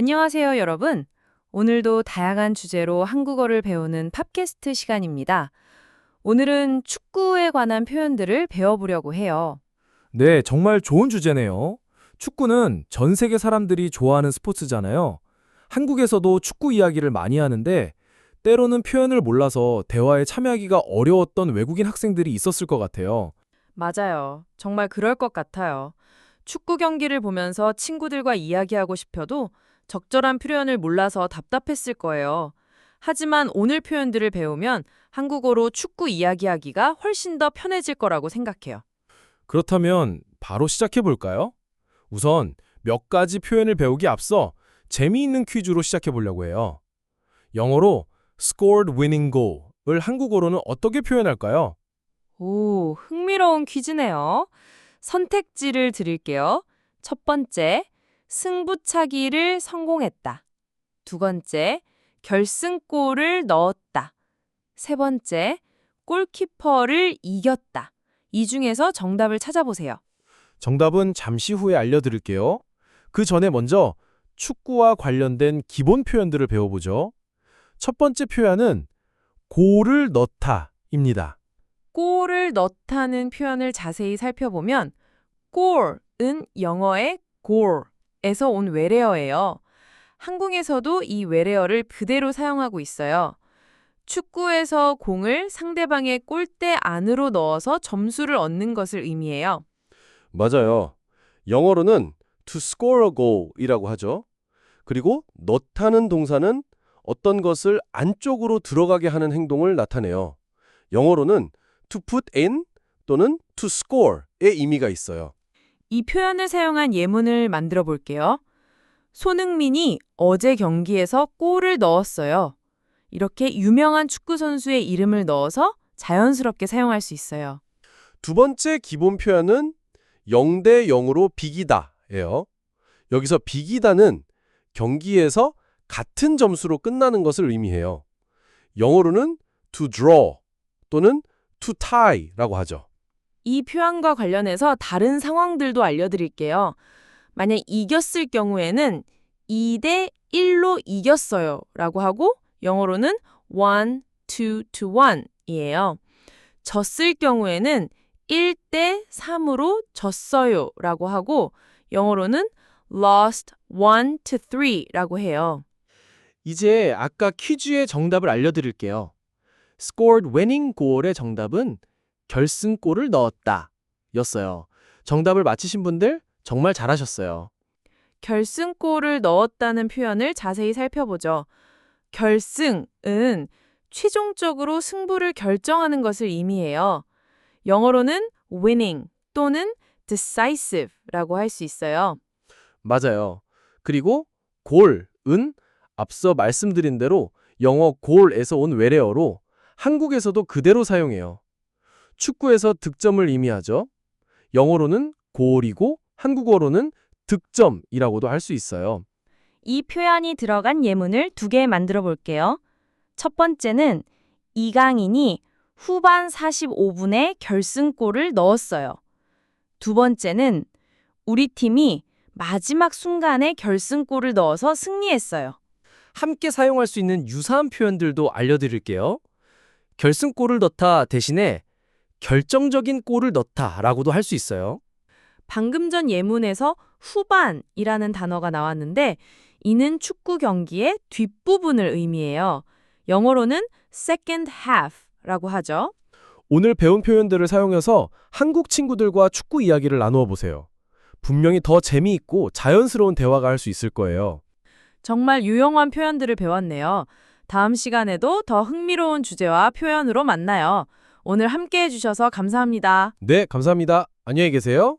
안녕하세요, 여러분. 오늘도 다양한 주제로 한국어를 배우는 팟캐스트 시간입니다. 오늘은 축구에 관한 표현들을 배워보려고 해요. 네, 정말 좋은 주제네요. 축구는 전 세계 사람들이 좋아하는 스포츠잖아요. 한국에서도 축구 이야기를 많이 하는데 때로는 표현을 몰라서 대화에 참여하기가 어려웠던 외국인 학생들이 있었을 것 같아요. 맞아요. 정말 그럴 것 같아요. 축구 경기를 보면서 친구들과 이야기하고 싶어도 적절한 표현을 몰라서 답답했을 거예요. 하지만 오늘 표현들을 배우면 한국어로 축구 이야기하기가 훨씬 더 편해질 거라고 생각해요. 그렇다면 바로 시작해 볼까요? 우선 몇 가지 표현을 배우기 앞서 재미있는 퀴즈로 시작해 보려고 해요. 영어로 scored winning goal을 한국어로는 어떻게 표현할까요? 오, 흥미로운 퀴즈네요. 선택지를 드릴게요. 첫 번째, 승부차기를 성공했다. 두 번째, 결승골을 넣었다. 세 번째, 골키퍼를 이겼다. 이 중에서 정답을 찾아보세요. 정답은 잠시 후에 알려드릴게요. 그 전에 먼저 축구와 관련된 기본 표현들을 배워보죠. 첫 번째 표현은 골을 넣다입니다. 골을 넣다는 표현을 자세히 살펴보면 골은 영어의 goal에서 온 외래어예요. 한국에서도 이 외래어를 그대로 사용하고 있어요. 축구에서 공을 상대방의 골대 안으로 넣어서 점수를 얻는 것을 의미해요. 맞아요. 영어로는 to score a goal이라고 하죠. 그리고 넣다는 동사는 어떤 것을 안쪽으로 들어가게 하는 행동을 나타내요. 영어로는 to put in 또는 to score의 의미가 있어요. 이 표현을 사용한 예문을 만들어 볼게요. 손흥민이 어제 경기에서 골을 넣었어요. 이렇게 유명한 축구 선수의 이름을 넣어서 자연스럽게 사용할 수 있어요. 두 번째 기본 표현은 0대 0으로 비기다예요. 여기서 비기다는 경기에서 같은 점수로 끝나는 것을 의미해요. 영어로는 to draw 또는 to tie라고 하죠. 이 표현과 관련해서 다른 상황들도 알려드릴게요. 만약 이겼을 경우에는 2대 1로 이겼어요 라고 하고 영어로는 1, 2 to 1이에요. 졌을 경우에는 1대 3으로 졌어요 라고 하고 영어로는 lost 1 to 3라고 해요. 이제 아까 퀴즈의 정답을 알려드릴게요. scored winning goal의 정답은 결승골을 넣었다 였어요. 정답을 맞히신 분들 정말 잘하셨어요. 결승골을 넣었다는 표현을 자세히 살펴보죠. 결승은 최종적으로 승부를 결정하는 것을 의미해요. 영어로는 winning 또는 decisive라고 할 수 있어요. 맞아요. 그리고 골은 앞서 말씀드린 대로 영어 골에서 온 외래어로 한국에서도 그대로 사용해요. 축구에서 득점을 의미하죠. 영어로는 골이고 한국어로는 득점이라고도 할 수 있어요. 이 표현이 들어간 예문을 두 개 만들어 볼게요. 첫 번째는 이강인이 후반 45분에 결승골을 넣었어요. 두 번째는 우리 팀이 마지막 순간에 결승골을 넣어서 승리했어요. 함께 사용할 수 있는 유사한 표현들도 알려드릴게요. 결승골을 넣다 대신에 결정적인 골을 넣다라고도 할 수 있어요. 방금 전 예문에서 후반이라는 단어가 나왔는데 이는 축구 경기의 뒷부분을 의미해요. 영어로는 second half라고 하죠. 오늘 배운 표현들을 사용해서 한국 친구들과 축구 이야기를 나누어 보세요. 분명히 더 재미있고 자연스러운 대화가 할 수 있을 거예요. 정말 유용한 표현들을 배웠네요. 다음 시간에도 더 흥미로운 주제와 표현으로 만나요. 오늘 함께 해주셔서 감사합니다. 네, 감사합니다. 안녕히 계세요.